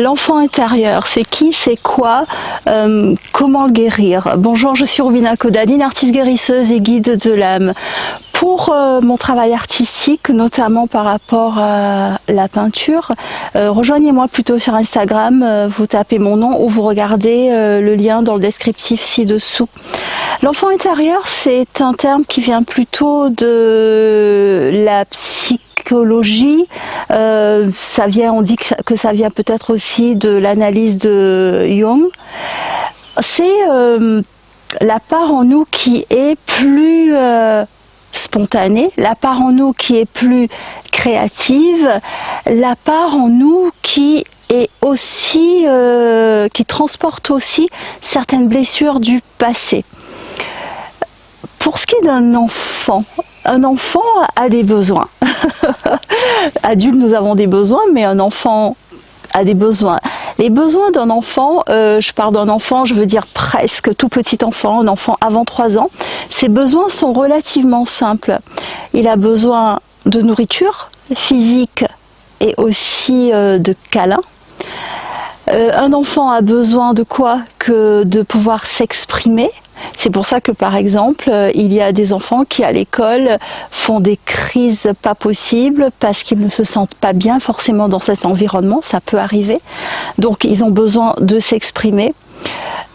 L'enfant intérieur, c'est qui, c'est quoi, comment le guérir? Bonjour, je suis Rubina Kodadine, artiste guérisseuse et guide de l'âme. Pour mon travail artistique, notamment par rapport à la peinture, rejoignez-moi plutôt sur Instagram, vous tapez mon nom ou vous regardez le lien dans le descriptif ci-dessous. L'enfant intérieur, c'est un terme qui vient plutôt de la psychologie. On dit que ça vient peut-être aussi de l'analyse de Jung. C'est la part en nous qui est plus spontanée, la part en nous qui est plus créative, la part en nous qui est aussi, qui transporte aussi certaines blessures du passé. Pour ce qui est d'un enfant, un enfant a des besoins. Adultes, nous avons des besoins, mais un enfant a des besoins. Les besoins d'un enfant, je parle d'un enfant, je veux dire presque tout petit enfant, un enfant avant 3 ans, ses besoins sont relativement simples. Il a besoin de nourriture physique et aussi de câlins. Un enfant a besoin de quoi? Que de pouvoir s'exprimer. C'est pour ça que par exemple, il y a des enfants qui à l'école font des crises pas possibles parce qu'ils ne se sentent pas bien forcément dans cet environnement, ça peut arriver. Donc ils ont besoin de s'exprimer.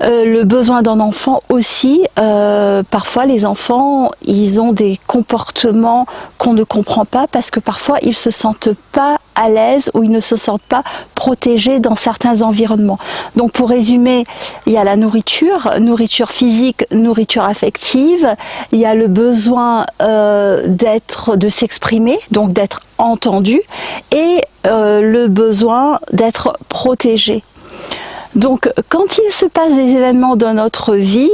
Le besoin d'un enfant aussi, parfois les enfants, ils ont des comportements qu'on ne comprend pas parce que parfois ils se sentent pas à l'aise ou ils ne se sentent pas protégés dans certains environnements. Donc pour résumer, il y a la nourriture, nourriture physique, nourriture affective, il y a le besoin de s'exprimer, donc d'être entendu, et le besoin d'être protégé. Donc quand il se passe des événements dans notre vie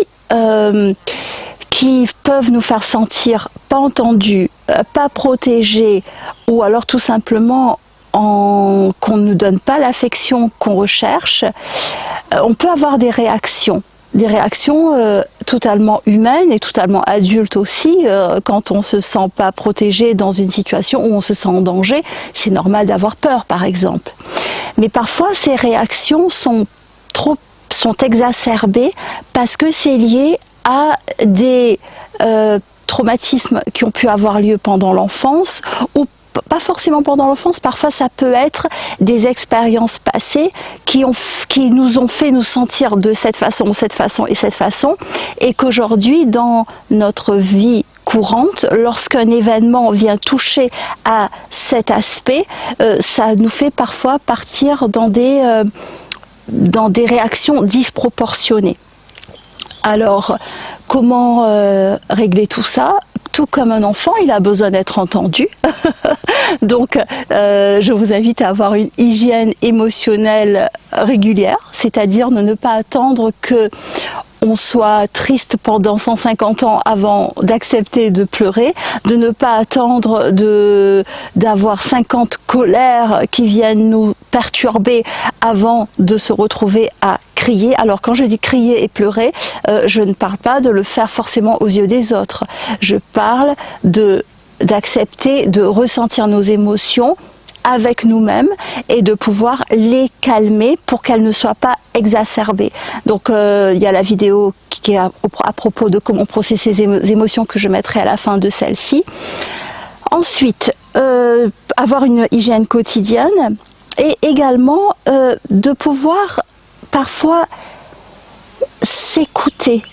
qui peuvent nous faire sentir pas entendus, pas protégés, ou alors tout simplement qu'on ne nous donne pas l'affection qu'on recherche, on peut avoir des réactions totalement humaines et totalement adultes aussi. Quand on se sent pas protégé dans une situation où on se sent en danger, c'est normal d'avoir peur par exemple. Mais parfois ces réactions sont exacerbées parce que c'est lié à des traumatismes qui ont pu avoir lieu pendant l'enfance ou pas forcément pendant l'enfance, parfois ça peut être des expériences passées qui nous ont fait nous sentir de cette façon, et qu'aujourd'hui dans notre vie courante, lorsqu'un événement vient toucher à cet aspect, ça nous fait parfois partir dans des réactions disproportionnées. Alors, comment régler tout ça? Tout comme un enfant, il a besoin d'être entendu. Donc, je vous invite à avoir une hygiène émotionnelle régulière, c'est-à-dire de ne pas attendre que on soit triste pendant 150 ans avant d'accepter de pleurer, de ne pas attendre d'avoir 50 colères qui viennent nous perturber avant de se retrouver à crier. Alors quand je dis crier et pleurer, je ne parle pas de le faire forcément aux yeux des autres. Je parle d'accepter de ressentir nos émotions avec nous-mêmes et de pouvoir les calmer pour qu'elles ne soient pas exacerbées. Donc il y a la vidéo qui est à propos de comment processer ces émotions que je mettrai à la fin de celle-ci. Ensuite, avoir une hygiène quotidienne et également de pouvoir parfois s'écouter.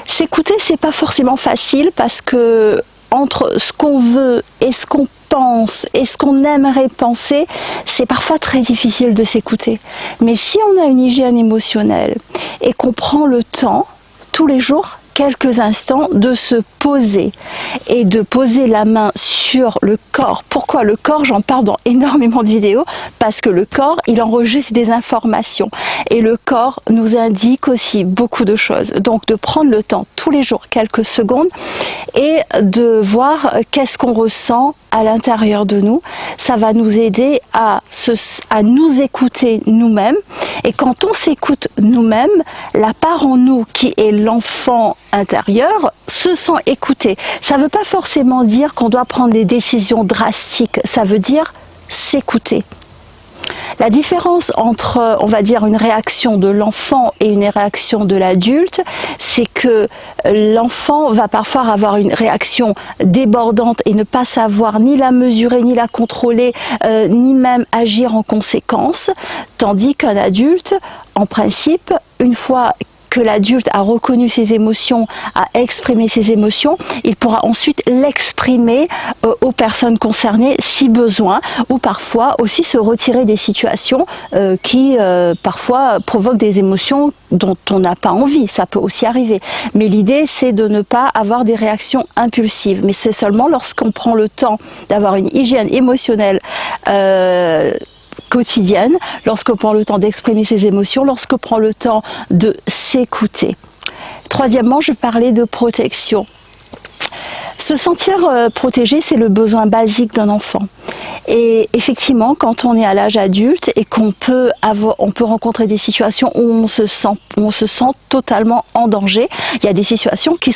S'écouter, c'est pas forcément facile parce que entre ce qu'on veut et ce qu'on pense et ce qu'on aimerait penser, c'est parfois très difficile de s'écouter. Mais si on a une hygiène émotionnelle et qu'on prend le temps, tous les jours, quelques instants, de se poser et de poser la main sur le corps. Pourquoi le corps? J'en parle dans énormément de vidéos, parce que le corps, il enregistre des informations et le corps nous indique aussi beaucoup de choses. Donc de prendre le temps tous les jours, quelques secondes, et de voir qu'est-ce qu'on ressent à l'intérieur de nous. Ça va nous aider à nous écouter nous-mêmes, et quand on s'écoute nous-mêmes, la part en nous qui est l'enfant intérieur se sent écouté. Ça ne veut pas forcément dire qu'on doit prendre des décisions drastiques, ça veut dire s'écouter. La différence entre, on va dire, une réaction de l'enfant et une réaction de l'adulte, c'est que l'enfant va parfois avoir une réaction débordante et ne pas savoir ni la mesurer, ni la contrôler, ni même agir en conséquence, tandis qu'un adulte, en principe, une fois que l'adulte a reconnu ses émotions, a exprimé ses émotions, il pourra ensuite l'exprimer aux personnes concernées si besoin, ou parfois aussi se retirer des situations qui parfois provoquent des émotions dont on n'a pas envie, ça peut aussi arriver. Mais l'idée c'est de ne pas avoir des réactions impulsives, mais c'est seulement lorsqu'on prend le temps d'avoir une hygiène émotionnelle quotidienne, lorsqu'on prend le temps d'exprimer ses émotions, lorsqu'on prend le temps de s'écouter. Troisièmement, je parlais de protection. Se sentir protégé, c'est le besoin basique d'un enfant. Et effectivement, quand on est à l'âge adulte et qu'on peut rencontrer des situations où on se sent totalement en danger, il y a des situations qui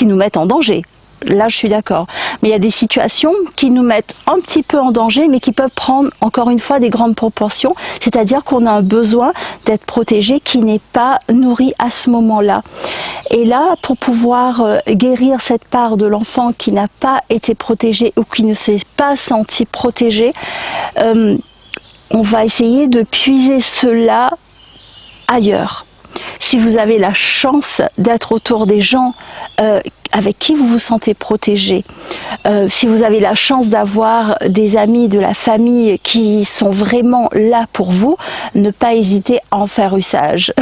nous mettent en danger. Là, je suis d'accord. Mais il y a des situations qui nous mettent un petit peu en danger, mais qui peuvent prendre, encore une fois, des grandes proportions. C'est-à-dire qu'on a un besoin d'être protégé qui n'est pas nourri à ce moment-là. Et là, pour pouvoir guérir cette part de l'enfant qui n'a pas été protégé ou qui ne s'est pas senti protégé, on va essayer de puiser cela ailleurs. Si vous avez la chance d'être autour des gens avec qui vous vous sentez protégé, si vous avez la chance d'avoir des amis, de la famille qui sont vraiment là pour vous, ne pas hésiter à en faire usage.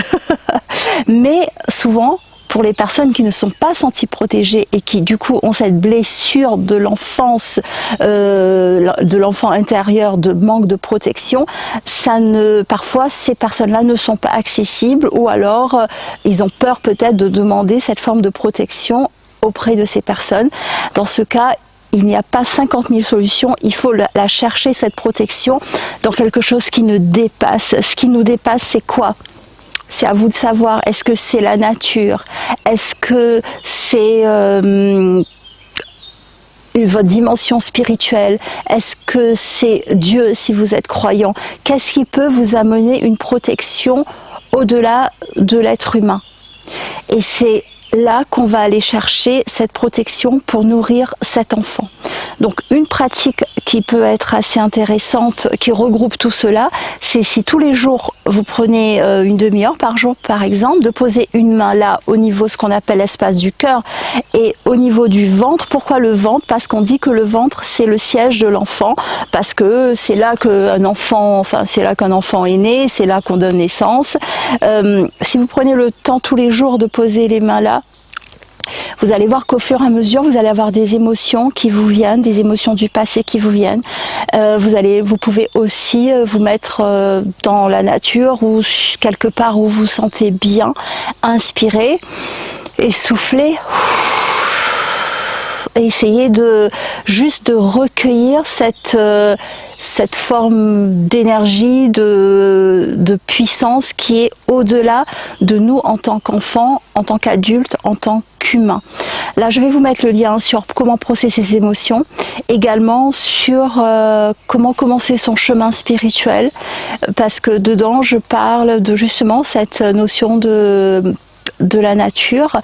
Mais souvent, pour les personnes qui ne sont pas senties protégées et qui du coup ont cette blessure de l'enfance, de l'enfant intérieur, de manque de protection, parfois ces personnes-là ne sont pas accessibles ou alors ils ont peur peut-être de demander cette forme de protection auprès de ces personnes. Dans ce cas, il n'y a pas 50 000 solutions, il faut la chercher, cette protection, dans quelque chose qui nous dépasse. Ce qui nous dépasse, c'est quoi ? C'est à vous de savoir, est-ce que c'est la nature? Est-ce que c'est votre dimension spirituelle? Est-ce que c'est Dieu si vous êtes croyant? Qu'est-ce qui peut vous amener une protection au-delà de l'être humain? Et c'est là qu'on va aller chercher cette protection pour nourrir cet enfant. Donc une pratique qui peut être assez intéressante, qui regroupe tout cela, c'est si tous les jours vous prenez une demi-heure par jour par exemple, de poser une main là au niveau ce qu'on appelle l'espace du cœur et au niveau du ventre. Pourquoi le ventre? Parce qu'on dit que le ventre c'est le siège de l'enfant, parce que c'est là qu'un enfant est né, c'est là qu'on donne naissance. Si vous prenez le temps tous les jours de poser les mains là, vous allez voir qu'au fur et à mesure, vous allez avoir des émotions qui vous viennent, des émotions du passé qui vous viennent. Vous pouvez aussi vous mettre dans la nature ou quelque part où vous vous sentez bien, inspirer et souffler. Et essayer juste de recueillir cette forme d'énergie, de puissance qui est au-delà de nous en tant qu'enfants, en tant qu'adultes, en tant qu'humains. Là, je vais vous mettre le lien sur comment processer ses émotions, également sur comment commencer son chemin spirituel, parce que dedans, je parle de justement cette notion de la nature,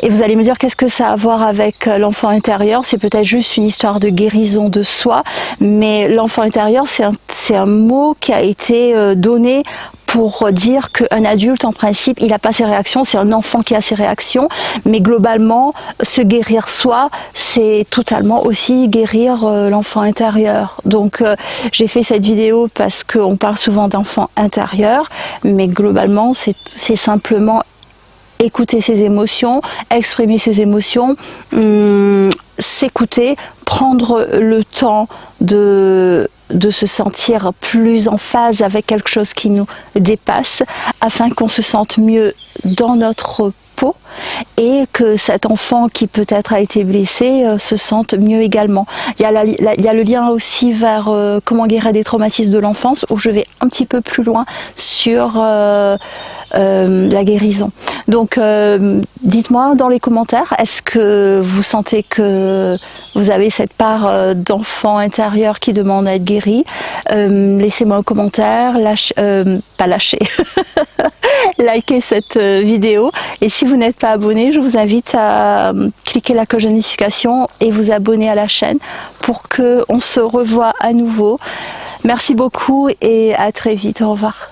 et vous allez me dire qu'est-ce que ça a à voir avec l'enfant intérieur. C'est peut-être juste une histoire de guérison de soi, mais l'enfant intérieur c'est un mot qui a été donné pour dire qu'un adulte en principe il n'a pas ses réactions, c'est un enfant qui a ses réactions, mais globalement se guérir soi c'est totalement aussi guérir l'enfant intérieur. Donc j'ai fait cette vidéo parce qu'on parle souvent d'enfant intérieur, mais globalement c'est simplement écouter ses émotions, exprimer ses émotions, s'écouter, prendre le temps de se sentir plus en phase avec quelque chose qui nous dépasse, afin qu'on se sente mieux dans notre peau et que cet enfant qui peut-être a été blessé se sente mieux également. Il y a le lien aussi vers comment guérir des traumatismes de l'enfance, où je vais un petit peu plus loin sur la guérison. Donc dites-moi dans les commentaires, est-ce que vous sentez que vous avez cette part d'enfant intérieur qui demande à être guéri? Laissez-moi un commentaire, pas lâcher, likez cette vidéo. Et si vous n'êtes pas abonné, je vous invite à cliquer la cloche de notification et vous abonner à la chaîne pour qu'on se revoie à nouveau. Merci beaucoup et à très vite. Au revoir.